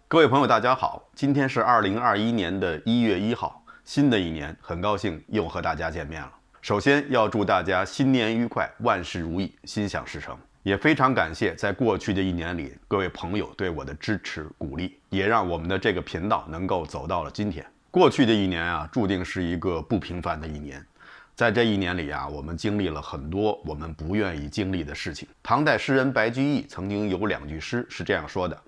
各位朋友，大家好，今天是2021年的1月1号，新的一年，很高兴又和大家见面了。首先要祝大家新年愉快，万事如意，心想事成。也非常感谢在过去的一年里各位朋友对我的支持鼓励，也让我们的这个频道能够走到了今天。过去的一年啊，注定是一个不平凡的一年。在这一年里啊，我们经历了很多我们不愿意经历的事情。唐代诗人白居易曾经有2句诗是这样说的，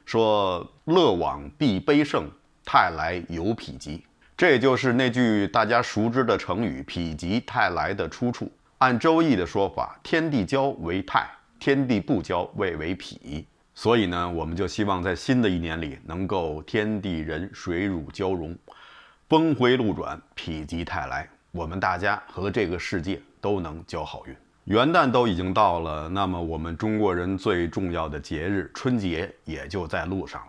说乐往必悲胜，泰来有否极。这也就是那句大家熟知的成语否极泰来的出处。按周易的说法，天地交为泰，天地不交谓为否。所以呢，我们就希望在新的一年里能够天地人水乳交融，峰回路转，否极泰来，我们大家和这个世界都能交好运。元旦都已经到了，那么我们中国人最重要的节日春节也就在路上了。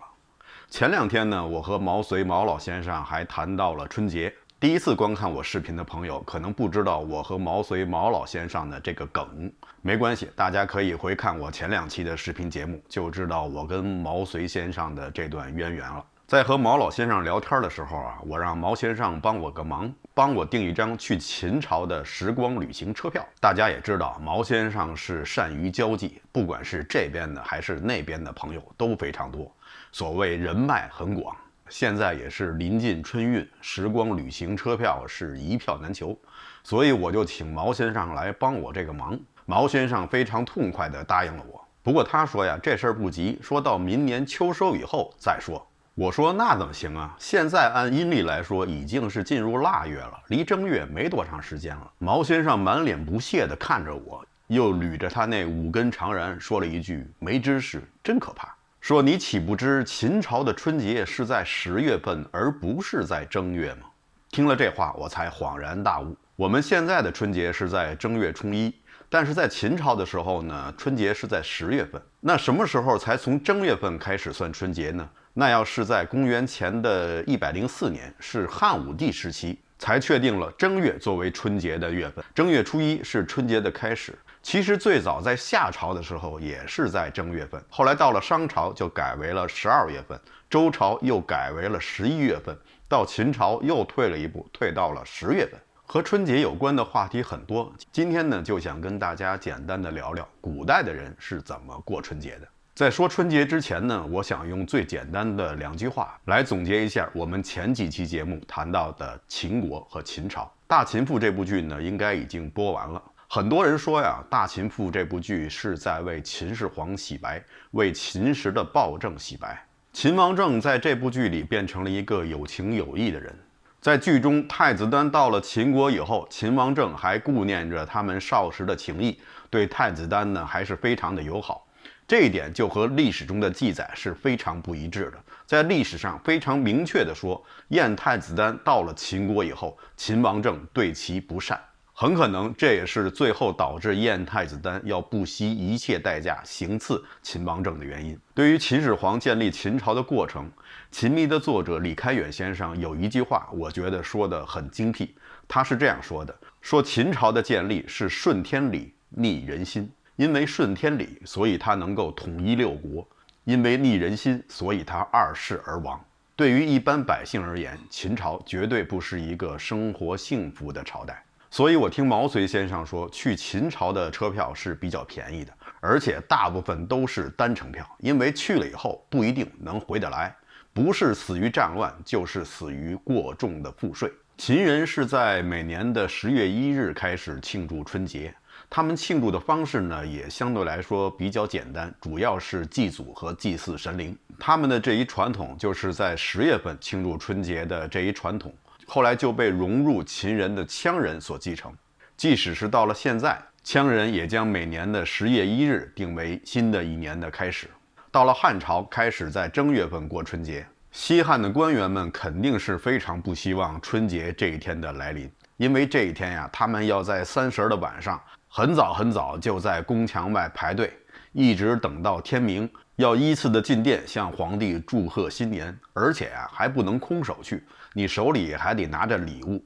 前2天呢，我和毛遂毛老先生还谈到了春节。第一次观看我视频的朋友可能不知道我和毛遂毛老先生的这个梗，没关系，大家可以回看我前2期的视频节目，就知道我跟毛遂先生的这段渊源了。在和毛老先生聊天的时候啊，我让毛先生帮我个忙，帮我订一张去秦朝的时光旅行车票。大家也知道，毛先生是善于交际，不管是这边的还是那边的朋友都非常多，所谓人脉很广。现在也是临近春运，时光旅行车票是一票难求，所以我就请毛先生来帮我这个忙。毛先生非常痛快地答应了我，不过他说呀，这事儿不急，说到明年秋收以后再说。我说那怎么行啊？现在按阴历来说已经是进入腊月了，离正月没多长时间了。毛先生满脸不屑地看着我，又捋着他那5根长髯说了一句：“没知识，真可怕。”说你岂不知秦朝的春节是在10月份，而不是在正月吗？听了这话，我才恍然大悟。我们现在的春节是在正月初1，但是在秦朝的时候呢，春节是在10月份。那什么时候才从正月份开始算春节呢？那要是在公元前的104年，是汉武帝时期，才确定了正月作为春节的月份。正月初1是春节的开始。其实最早在夏朝的时候也是在正月份，后来到了商朝就改为了12月份，周朝又改为了11月份，到秦朝又退了一步，退到了10月份。和春节有关的话题很多，今天呢就想跟大家简单的聊聊古代的人是怎么过春节的。在说春节之前呢，我想用最简单的2句话来总结一下我们前几期节目谈到的秦国和秦朝。《大秦赋》这部剧呢，应该已经播完了。很多人说呀，《大秦赋》这部剧是在为秦始皇洗白，为秦时的暴政洗白。秦王政在这部剧里变成了一个有情有义的人。在剧中，太子丹到了秦国以后，秦王政还顾念着他们少时的情谊，对太子丹呢还是非常的友好。这一点就和历史中的记载是非常不一致的。在历史上非常明确地说，燕太子丹到了秦国以后，秦王政对其不善。很可能这也是最后导致燕太子丹要不惜一切代价行刺秦王政的原因。对于秦始皇建立秦朝的过程，秦迷的作者李开远先生有一句话，我觉得说得很精辟。他是这样说的，说秦朝的建立是顺天理，逆人心。因为顺天理，所以他能够统一6国；因为逆人心，所以他2世而亡。对于一般百姓而言，秦朝绝对不是一个生活幸福的朝代。所以我听毛遂先生说，去秦朝的车票是比较便宜的，而且大部分都是单程票，因为去了以后不一定能回得来，不是死于战乱，就是死于过重的赋税。秦人是在每年的10月1日开始庆祝春节。他们庆祝的方式呢，也相对来说比较简单，主要是祭祖和祭祀神灵。他们的这一传统就是在10月份庆祝春节的这一传统，后来就被融入秦人的羌人所继承。即使是到了现在，羌人也将每年的10月1日定为新的一年的开始。到了汉朝，开始在正月份过春节。西汉的官员们肯定是非常不希望春节这一天的来临，因为这一天呀，他们要在30的晚上很早就在宫墙外排队，一直等到天明，要依次的进殿向皇帝祝贺新年，而且还不能空手去，你手里还得拿着礼物，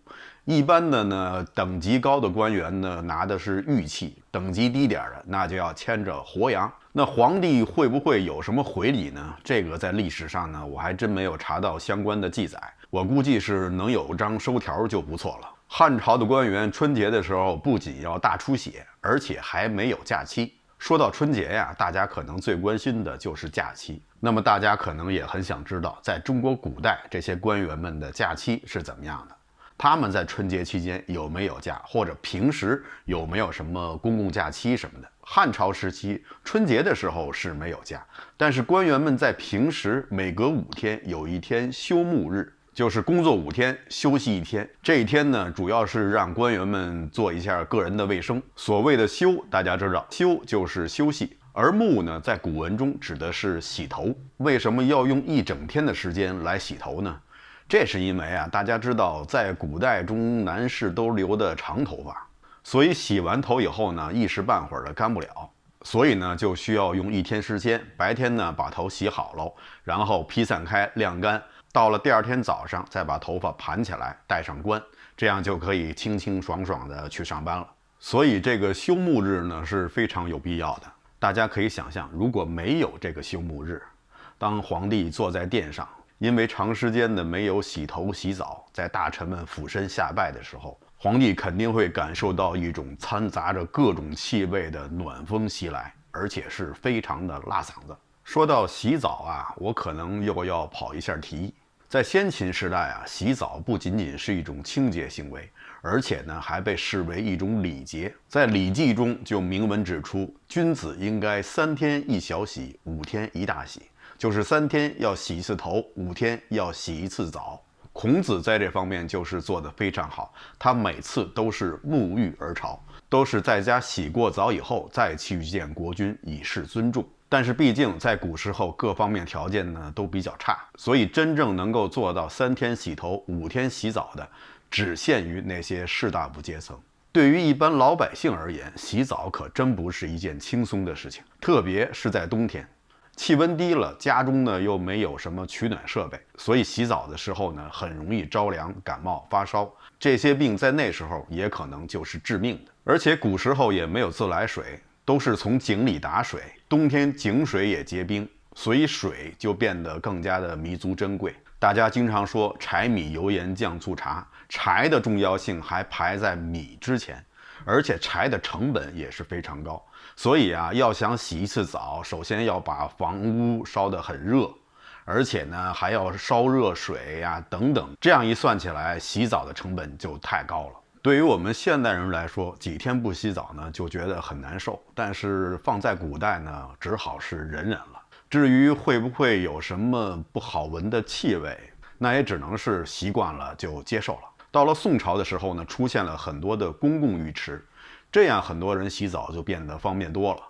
一般的呢，等级高的官员呢拿的是玉器，等级低点的那就要牵着活羊。那皇帝会不会有什么回礼呢？这个在历史上呢，我还真没有查到相关的记载。我估计是能有张收条就不错了。汉朝的官员春节的时候不仅要大出血，而且还没有假期。说到春节呀，大家可能最关心的就是假期。那么大家可能也很想知道，在中国古代这些官员们的假期是怎么样的？他们在春节期间有没有假，或者平时有没有什么公共假期什么的？汉朝时期春节的时候是没有假，但是官员们在平时每隔5天有一天休沐日，就是工作5天休息1天。这一天呢，主要是让官员们做一下个人的卫生。所谓的休，大家知道，休就是休息，而沐呢，在古文中指的是洗头。为什么要用1整天的时间来洗头呢？这是因为啊，大家知道，在古代中，男士都留的长头发，所以洗完头以后呢，一时半会儿的干不了，所以呢，就需要用1天时间。白天呢，把头洗好了，然后披散开晾干，到了第2天早上，再把头发盘起来，戴上冠，这样就可以清清爽爽的去上班了。所以这个休沐日呢，是非常有必要的。大家可以想象，如果没有这个休沐日，当皇帝坐在殿上，因为长时间的没有洗头洗澡，在大臣们俯身下拜的时候，皇帝肯定会感受到一种掺杂着各种气味的暖风袭来，而且是非常的辣嗓子。说到洗澡啊，我可能又要跑一下题。在先秦时代啊，洗澡不仅仅是一种清洁行为，而且呢还被视为一种礼节。在《礼记》中就明文指出，君子应该3天1小洗，5天1大洗。就是3天要洗1次头，5天要洗1次澡。孔子在这方面就是做得非常好，他每次都是沐浴而朝，都是在家洗过澡以后再去见国君，以示尊重。但是毕竟在古时候各方面条件呢都比较差，所以真正能够做到3天洗头5天洗澡的，只限于那些士大夫阶层。对于一般老百姓而言，洗澡可真不是一件轻松的事情，特别是在冬天。气温低了，家中呢又没有什么取暖设备，所以洗澡的时候呢很容易着凉、感冒、发烧，这些病在那时候也可能就是致命的。而且古时候也没有自来水，都是从井里打水，冬天井水也结冰，所以水就变得更加的弥足珍贵。大家经常说柴米油盐酱醋茶，柴的重要性还排在米之前，而且柴的成本也是非常高。所以啊，要想洗1次澡，首先要把房屋烧得很热，而且呢还要烧热水呀等等，这样一算起来，洗澡的成本就太高了。对于我们现代人来说，几天不洗澡呢就觉得很难受，但是放在古代呢，只好是忍忍了。至于会不会有什么不好闻的气味，那也只能是习惯了就接受了。到了宋朝的时候呢，出现了很多的公共浴池，这样很多人洗澡就变得方便多了。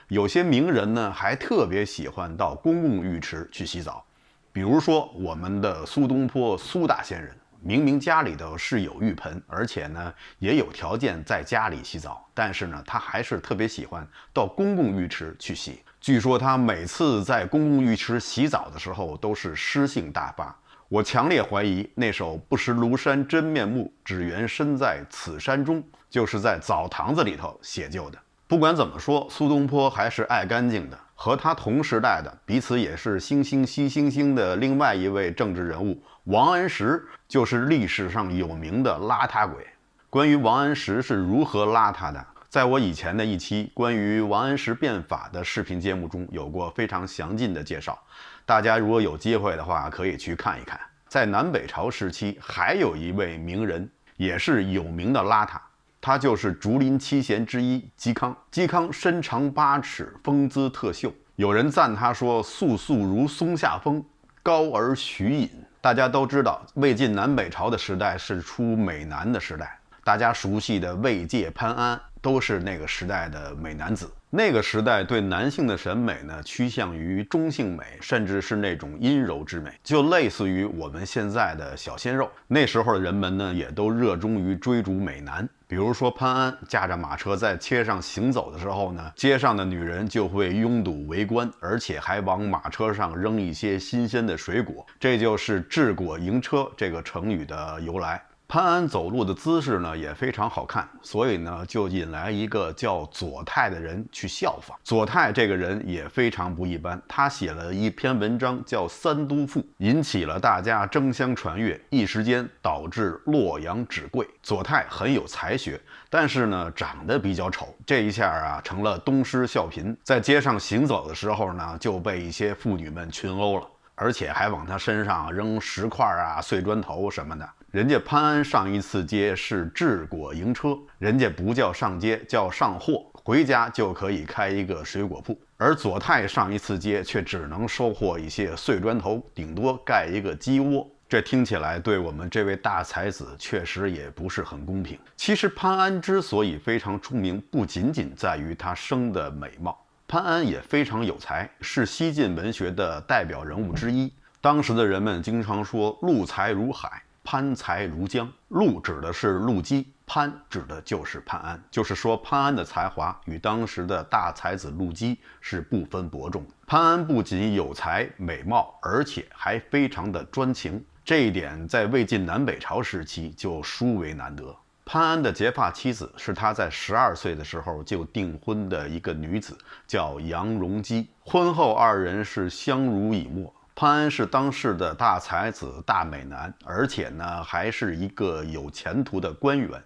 有些名人呢还特别喜欢到公共浴池去洗澡，比如说我们的苏东坡苏大仙人，明明家里头是有浴盆，而且呢也有条件在家里洗澡，但是呢他还是特别喜欢到公共浴池去洗。据说他每次在公共浴池洗澡的时候都是诗兴大发。我强烈怀疑那首不识庐山真面目，只缘身在此山中就是在澡堂子里头写就的。不管怎么说，苏东坡还是爱干净的。和他同时代的，彼此也是惺惺惜惺惺的另外一位政治人物王安石，就是历史上有名的邋遢鬼。关于王安石是如何邋遢的，在我以前的一期关于王安石变法的视频节目中有过非常详尽的介绍，大家如果有机会的话可以去看一看。在南北朝时期还有一位名人也是有名的邋遢，他就是竹林七贤之一嵇康。嵇康身长8尺，风姿特秀，有人赞他说素素如松下风，高而徐隐。大家都知道魏晋南北朝的时代是出美男的时代，大家熟悉的魏介、潘安都是那个时代的美男子。那个时代对男性的审美呢，趋向于中性美，甚至是那种阴柔之美，就类似于我们现在的小鲜肉。那时候的人们呢，也都热衷于追逐美男。比如说潘安驾着马车在街上行走的时候呢，街上的女人就会拥堵围观，而且还往马车上扔一些新鲜的水果，这就是治果迎车这个成语的由来。潘安走路的姿势呢也非常好看，所以呢就引来一个叫左泰的人去效仿。左泰这个人也非常不一般，他写了一篇文章叫《三都赋》，引起了大家争相传阅，一时间导致洛阳纸贵。左泰很有才学，但是呢长得比较丑，这一下啊成了东施效颦，在街上行走的时候呢就被一些妇女们群殴了，而且还往他身上扔石块啊、碎砖头什么的。人家潘安上一次街是治果营车，人家不叫上街，叫上货，回家就可以开一个水果铺。而左泰上一次街却只能收获一些碎砖头，顶多盖一个鸡窝。这听起来对我们这位大才子确实也不是很公平。其实潘安之所以非常出名，不仅仅在于他生的美貌，潘安也非常有才，是西晋文学的代表人物之一。当时的人们经常说陆才如海，潘才如江。陆指的是陆机，潘指的就是潘安，就是说潘安的才华与当时的大才子陆机是不分伯仲的。潘安不仅有才美貌，而且还非常的专情，这一点在魏晋南北朝时期就殊为难得。潘安的结发妻子是他在12岁的时候就订婚的一个女子，叫杨荣基。婚后二人是相濡以沫。潘安是当世的大才子、大美男，而且呢还是一个有前途的官员，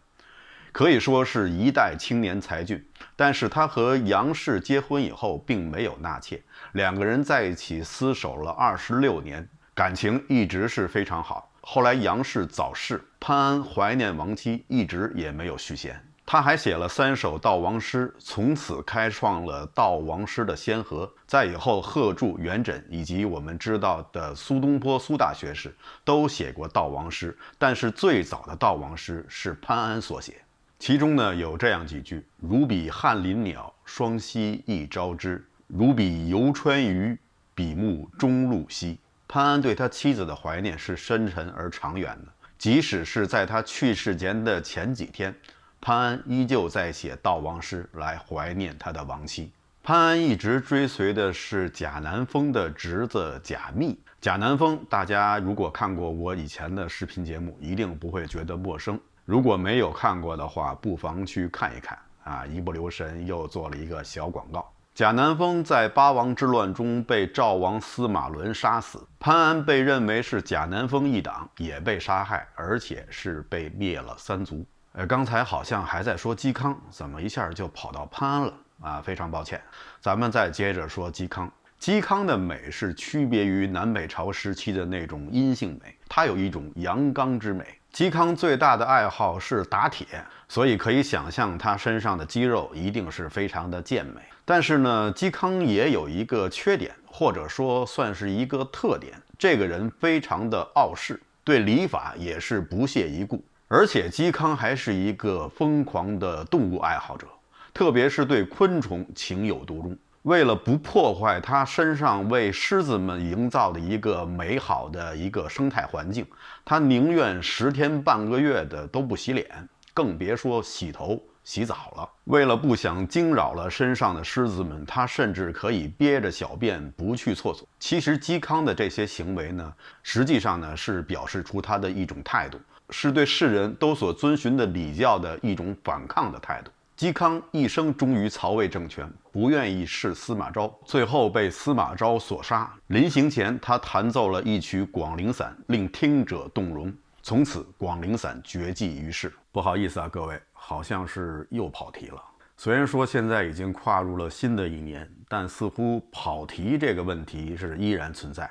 可以说是一代青年才俊。但是他和杨氏结婚以后并没有纳妾，两个人在一起厮守了26年，感情一直是非常好。后来杨氏早逝，潘安怀念亡妻，一直也没有续弦。他还写了3首悼亡诗，从此开创了悼亡诗的先河。在以后，贺铸、元稹以及我们知道的苏东坡苏大学士都写过悼亡诗，但是最早的悼亡诗是潘安所写。其中呢有这样几句：如比翰林鸟，双栖一朝之；如比游川鱼，比目中路兮。潘安对他妻子的怀念是深沉而长远的，即使是在他去世前的前几天，潘安依旧在写悼亡诗来怀念他的亡妻。潘安一直追随的是贾南风的侄子贾密。贾南风，大家如果看过我以前的视频节目，一定不会觉得陌生。如果没有看过的话，不妨去看一看啊！一不留神又做了一个小广告。贾南风在八王之乱中被赵王司马伦杀死，潘安被认为是贾南风一党，也被杀害，而且是被灭了3族。刚才好像还在说嵇康，怎么一下就跑到潘安了啊？非常抱歉，咱们再接着说嵇康。嵇康的美是区别于南北朝时期的那种阴性美，它有一种阳刚之美。嵇康最大的爱好是打铁，所以可以想象他身上的肌肉一定是非常的健美。但是呢，嵇康也有一个缺点，或者说算是一个特点，这个人非常的傲世，对礼法也是不屑一顾。而且嵇康还是一个疯狂的动物爱好者，特别是对昆虫情有独钟。为了不破坏他身上为狮子们营造的一个美好的一个生态环境，他宁愿10天半个月的都不洗脸，更别说洗头洗澡了。为了不想惊扰了身上的狮子们，他甚至可以憋着小便不去厕所。其实嵇康的这些行为呢，实际上呢是表示出他的一种态度，是对世人都所遵循的礼教的一种反抗的态度。嵇康一生忠于曹魏政权，不愿意弑司马昭，最后被司马昭所杀。临行前，他弹奏了一曲《广陵散》，令听者动容。从此，《广陵散》绝迹于世。不好意思啊，各位，好像是又跑题了。虽然说现在已经跨入了新的一年，但似乎跑题这个问题是依然存在。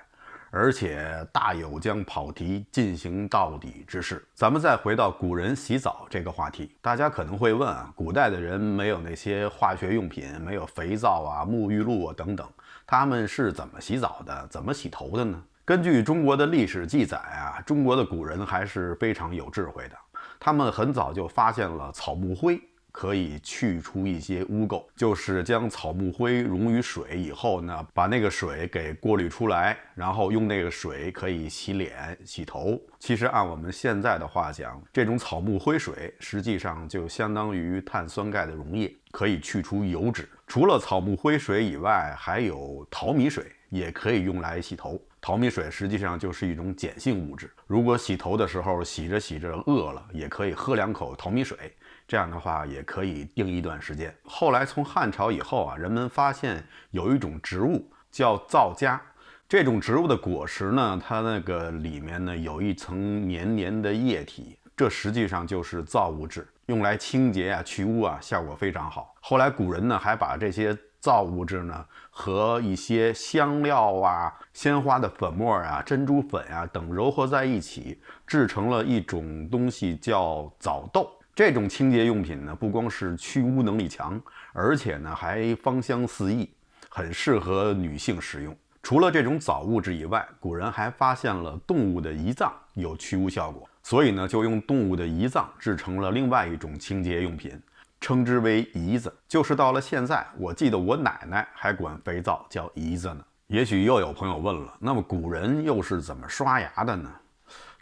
而且大有将跑题进行到底之势。咱们再回到古人洗澡这个话题，大家可能会问啊，古代的人没有那些化学用品，没有肥皂啊、沐浴露啊等等，他们是怎么洗澡的，怎么洗头的呢？根据中国的历史记载啊，中国的古人还是非常有智慧的，他们很早就发现了草木灰可以去除一些污垢，就是将草木灰溶于水以后呢，把那个水给过滤出来，然后用那个水可以洗脸、洗头。其实按我们现在的话讲，这种草木灰水实际上就相当于碳酸钙的溶液，可以去除油脂。除了草木灰水以外，还有淘米水也可以用来洗头。淘米水实际上就是一种碱性物质，如果洗头的时候洗着洗着饿了，也可以喝2口淘米水，这样的话也可以定一段时间。后来从汉朝以后啊，人们发现有一种植物叫皂荚，这种植物的果实呢，它那个里面呢有一层黏黏的液体，这实际上就是皂物质，用来清洁啊、去污啊，效果非常好。后来古人呢还把这些皂物质呢和一些香料啊、鲜花的粉末啊、珍珠粉啊等糅合在一起，制成了一种东西叫皂豆。这种清洁用品呢，不光是去污能力强，而且呢还芳香四溢，很适合女性使用。除了这种皂物质以外，古人还发现了动物的胰脏有去污效果，所以呢就用动物的胰脏制成了另外一种清洁用品，称之为胰子。就是到了现在，我记得我奶奶还管肥皂叫胰子呢。也许又有朋友问了，那么古人又是怎么刷牙的呢？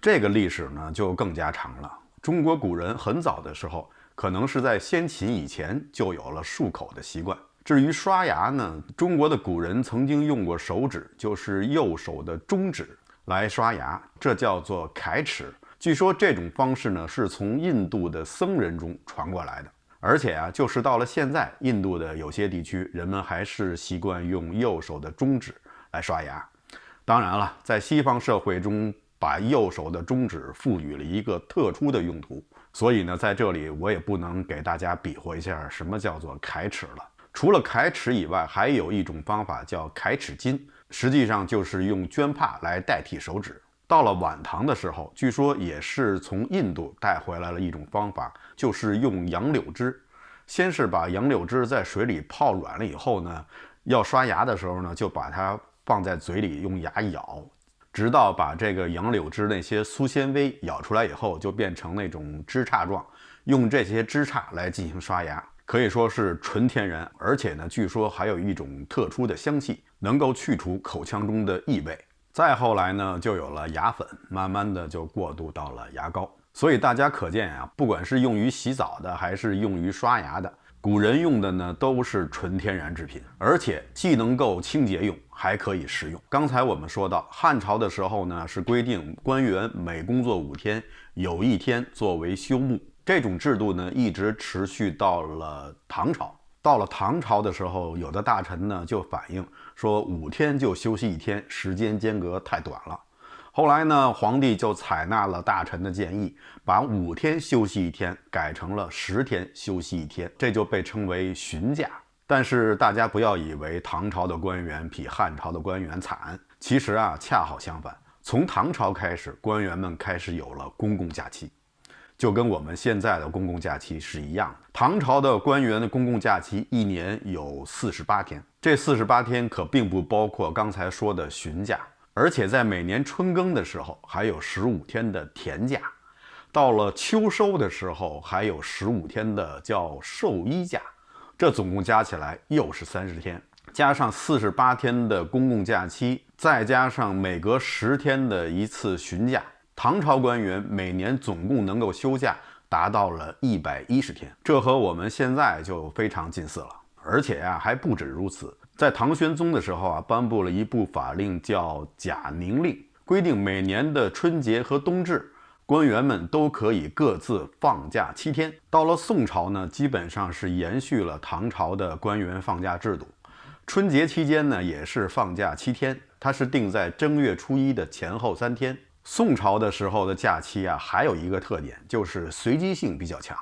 这个历史呢就更加长了。中国古人很早的时候，可能是在先秦以前就有了漱口的习惯。至于刷牙呢，中国的古人曾经用过手指，就是右手的中指来刷牙，这叫做揩齿。据说这种方式呢是从印度的僧人中传过来的。而且啊，就是到了现在，印度的有些地区，人们还是习惯用右手的中指来刷牙。当然了，在西方社会中，把右手的中指赋予了一个特殊的用途，所以呢，在这里我也不能给大家比划一下什么叫做揩齿了。除了揩齿以外，还有一种方法叫揩齿巾，实际上就是用绢帕来代替手指。到了晚唐的时候，据说也是从印度带回来了一种方法，就是用杨柳枝。先是把杨柳枝在水里泡软了以后呢，要刷牙的时候呢，就把它放在嘴里用牙咬，直到把这个杨柳枝那些粗纤维咬出来以后，就变成那种枝杈状，用这些枝杈来进行刷牙，可以说是纯天然，而且呢，据说还有一种特殊的香气，能够去除口腔中的异味。再后来呢，就有了牙粉，慢慢的就过渡到了牙膏。所以大家可见啊，不管是用于洗澡的，还是用于刷牙的，古人用的呢都是纯天然制品，而且既能够清洁用，还可以食用。刚才我们说到，汉朝的时候呢，是规定官员每工作5天，有1天作为休沐。这种制度呢，一直持续到了唐朝。到了唐朝的时候，有的大臣呢就反映说5天就休息1天，时间间隔太短了。后来呢，皇帝就采纳了大臣的建议，把5天休息1天改成了10天休息1天，这就被称为旬假。但是大家不要以为唐朝的官员比汉朝的官员惨，其实啊，恰好相反。从唐朝开始，官员们开始有了公共假期，就跟我们现在的公共假期是一样的。唐朝的官员的公共假期1年有48天，这48天可并不包括刚才说的旬假，而且在每年春耕的时候还有15天的田假，到了秋收的时候还有15天的叫授衣假，这总共加起来又是30天，加上48天的公共假期，再加上每隔10天的一次旬假，唐朝官员每年总共能够休假达到了110天，这和我们现在就非常近似了。而且啊，还不止如此，在唐玄宗的时候啊，颁布了一部法令叫贾宁令，规定每年的春节和冬至，官员们都可以各自放假7天。到了宋朝呢，基本上是延续了唐朝的官员放假制度。春节期间呢，也是放假7天，它是定在正月初1的前后3天。宋朝的时候的假期啊，还有一个特点，就是随机性比较强，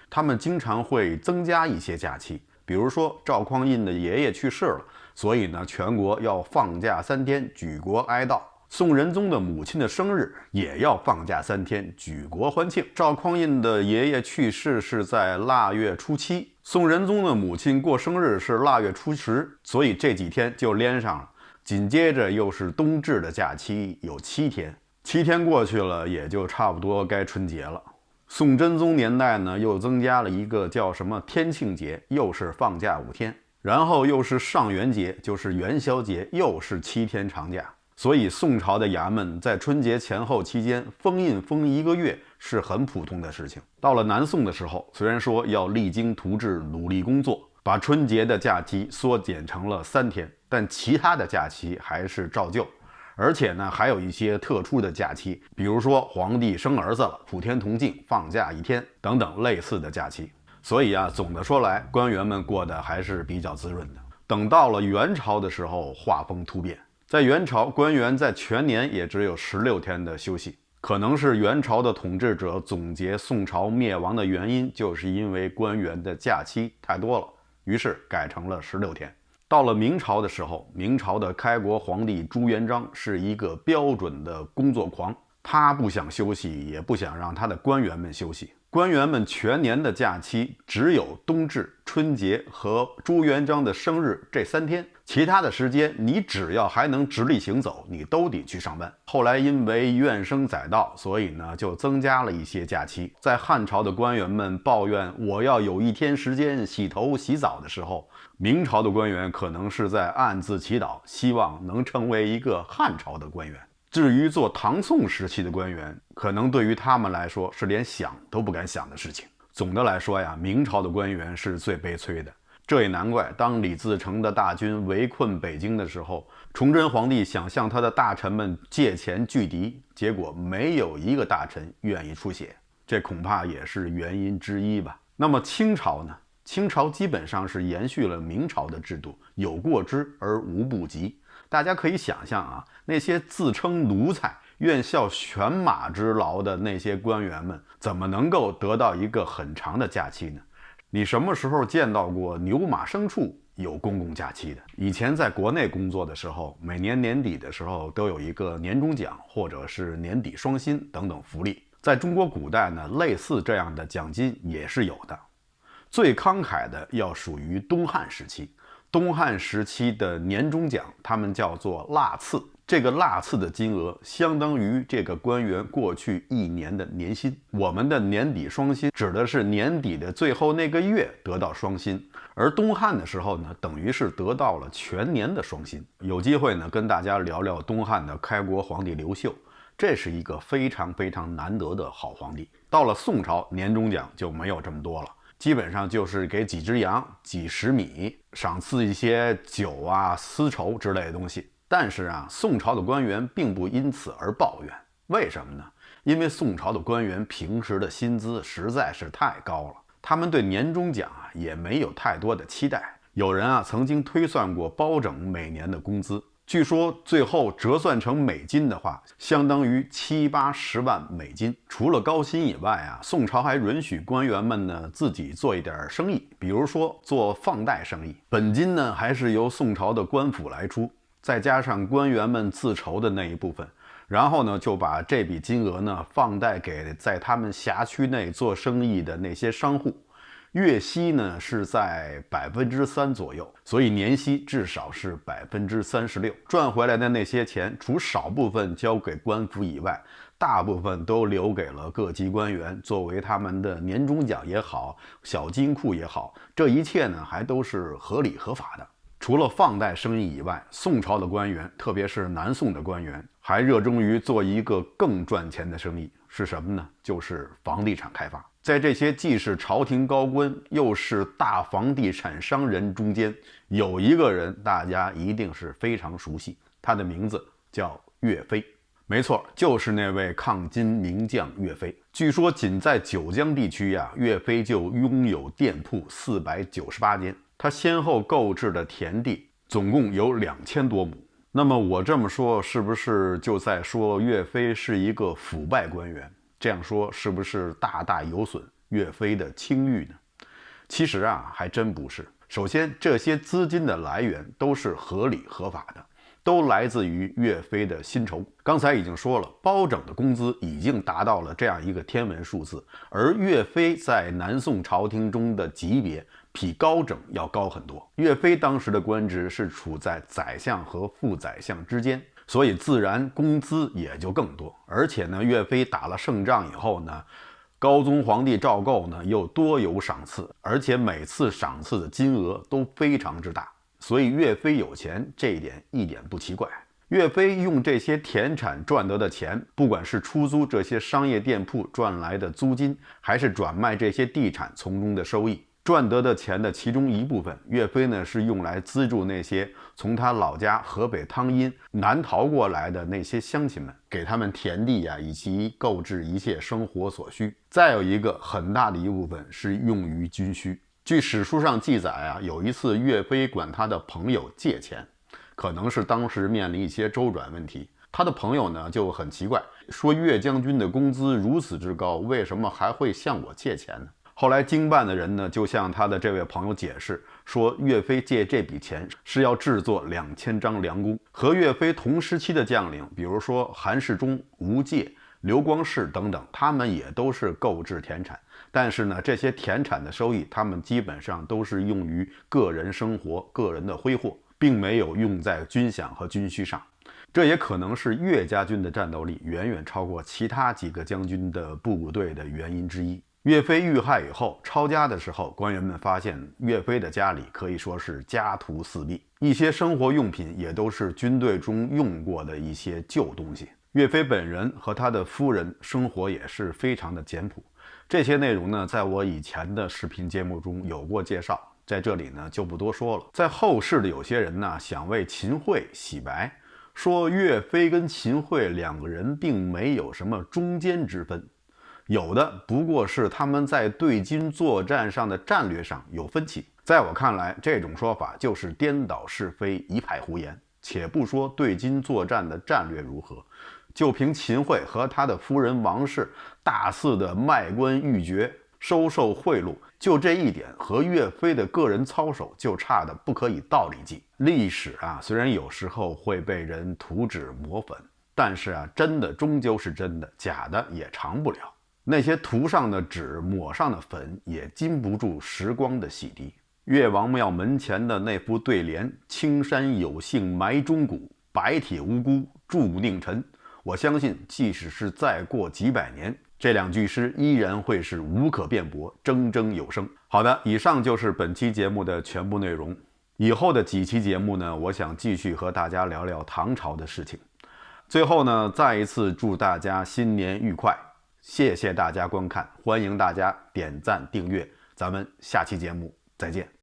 他们经常会增加一些假期。比如说赵匡胤的爷爷去世了，所以呢，全国要放假3天，举国哀悼。宋仁宗的母亲的生日也要放假3天，举国欢庆。赵匡胤的爷爷去世是在腊月初7，宋仁宗的母亲过生日是腊月初10，所以这几天就连上了。紧接着又是冬至的假期，有7天。7天过去了，也就差不多该春节了。宋真宗年代呢，又增加了一个叫什么天庆节，又是放假5天，然后又是上元节，就是元宵节，又是7天长假。所以宋朝的衙门在春节前后期间封印封1个月是很普通的事情。到了南宋的时候，虽然说要励精图治，努力工作，把春节的假期缩减成了3天，但其他的假期还是照旧。而且呢，还有一些特殊的假期，比如说皇帝生儿子了，普天同庆，放假1天等等类似的假期。所以啊，总的说来，官员们过得还是比较滋润的。等到了元朝的时候，画风突变。在元朝，官员在全年也只有16天的休息。可能是元朝的统治者总结宋朝灭亡的原因，就是因为官员的假期太多了，于是改成了16天。到了明朝的时候，明朝的开国皇帝朱元璋是一个标准的工作狂，他不想休息，也不想让他的官员们休息。官员们全年的假期只有冬至、春节和朱元璋的生日这3天，其他的时间你只要还能直立行走，你都得去上班。后来因为怨声载道，所以呢就增加了一些假期。在汉朝的官员们抱怨我要有1天时间洗头洗澡的时候，明朝的官员可能是在暗自祈祷，希望能成为一个汉朝的官员。至于做唐宋时期的官员，可能对于他们来说是连想都不敢想的事情。总的来说呀，明朝的官员是最悲催的。这也难怪，当李自成的大军围困北京的时候，崇祯皇帝想向他的大臣们借钱拒敌，结果没有一个大臣愿意出血，这恐怕也是原因之一吧。那么清朝呢？清朝基本上是延续了明朝的制度，有过之而无不及。大家可以想象啊，那些自称奴才、愿效犬马之劳的那些官员们，怎么能够得到一个很长的假期呢？你什么时候见到过牛马牲畜有公共假期的？以前在国内工作的时候，每年年底的时候都有一个年终奖，或者是年底双薪等等福利。在中国古代呢，类似这样的奖金也是有的。最慷慨的要属于东汉时期。东汉时期的年终奖，他们叫做腊赐。这个腊赐的金额相当于这个官员过去1年的年薪。我们的年底双薪指的是年底的最后那个月得到双薪，而东汉的时候呢，等于是得到了全年的双薪。有机会呢，跟大家聊聊东汉的开国皇帝刘秀，这是一个非常非常难得的好皇帝。到了宋朝，年终奖就没有这么多了。基本上就是给几只羊、几十米，赏赐一些酒啊、丝绸之类的东西。但是啊，宋朝的官员并不因此而抱怨。为什么呢？因为宋朝的官员平时的薪资实在是太高了，他们对年终奖啊也没有太多的期待。有人啊曾经推算过包拯每年的工资，据说最后折算成美金的话，相当于70-80万美金。除了高薪以外啊，宋朝还允许官员们呢自己做一点生意，比如说做放贷生意，本金呢还是由宋朝的官府来出，再加上官员们自筹的那一部分，然后呢就把这笔金额呢放贷给在他们辖区内做生意的那些商户。月息呢是在3%左右，所以年息至少是36%。赚回来的那些钱，除少部分交给官府以外，大部分都留给了各级官员，作为他们的年终奖也好，小金库也好，这一切呢还都是合理合法的。除了放贷生意以外，宋朝的官员，特别是南宋的官员，还热衷于做一个更赚钱的生意，是什么呢？就是房地产开发。在这些既是朝廷高官又是大房地产商人中间，有一个人大家一定是非常熟悉，他的名字叫岳飞。没错，就是那位抗金名将岳飞。据说仅在九江地区呀，岳飞就拥有店铺498间，他先后购置的田地总共有2000多亩。那么我这么说，是不是就在说岳飞是一个腐败官员？这样说是不是大大有损岳飞的清誉呢？其实啊，还真不是。首先，这些资金的来源都是合理合法的，都来自于岳飞的薪酬。刚才已经说了，包拯的工资已经达到了这样一个天文数字，而岳飞在南宋朝廷中的级别比高拯要高很多。岳飞当时的官职是处在宰相和副宰相之间，所以自然工资也就更多。而且呢，岳飞打了胜仗以后呢，高宗皇帝赵构呢又多有赏赐，而且每次赏赐的金额都非常之大，所以岳飞有钱这一点一点不奇怪。岳飞用这些田产赚得的钱，不管是出租这些商业店铺赚来的租金，还是转卖这些地产从中的收益，赚得的钱的其中一部分，岳飞呢是用来资助那些从他老家河北汤阴南逃过来的那些乡亲们，给他们田地呀，以及购置一切生活所需。再有一个很大的一部分是用于军需。据史书上记载啊，有一次岳飞管他的朋友借钱，可能是当时面临一些周转问题。他的朋友呢就很奇怪，说岳将军的工资如此之高，为什么还会向我借钱呢？后来经办的人呢就向他的这位朋友解释说，岳飞借这笔钱是要制作2000张良弓。和岳飞同时期的将领，比如说韩世忠、吴玠、刘光世等等，他们也都是购置田产，但是呢，这些田产的收益，他们基本上都是用于个人生活、个人的挥霍，并没有用在军饷和军需上。这也可能是岳家军的战斗力远远超过其他几个将军的部队的原因之一。岳飞遇害以后，抄家的时候，官员们发现岳飞的家里可以说是家徒四壁，一些生活用品也都是军队中用过的一些旧东西。岳飞本人和他的夫人生活也是非常的简朴。这些内容呢，在我以前的视频节目中有过介绍，在这里呢就不多说了。在后世的有些人呢，想为秦桧洗白，说岳飞跟秦桧两个人并没有什么中间之分，有的不过是他们在对军作战上的战略上有分歧。在我看来，这种说法就是颠倒是非，一派胡言。且不说对军作战的战略如何，就凭秦桧和他的夫人王氏大肆的卖官鬻爵、收受贿赂，就这一点和岳飞的个人操守就差得不可以道理计。历史啊，虽然有时候会被人涂脂抹粉，但是啊，真的终究是真的，假的也长不了。那些涂上的纸、抹上的粉，也经不住时光的洗涤。岳王庙门前的那副对联“青山有幸埋忠骨，白铁无辜铸佞臣”，我相信即使是再过几百年，这两句诗依然会是无可辩驳，铮铮有声。好的，以上就是本期节目的全部内容。以后的几期节目呢，我想继续和大家聊聊唐朝的事情。最后呢，再一次祝大家新年愉快，谢谢大家观看，欢迎大家点赞订阅，咱们下期节目再见。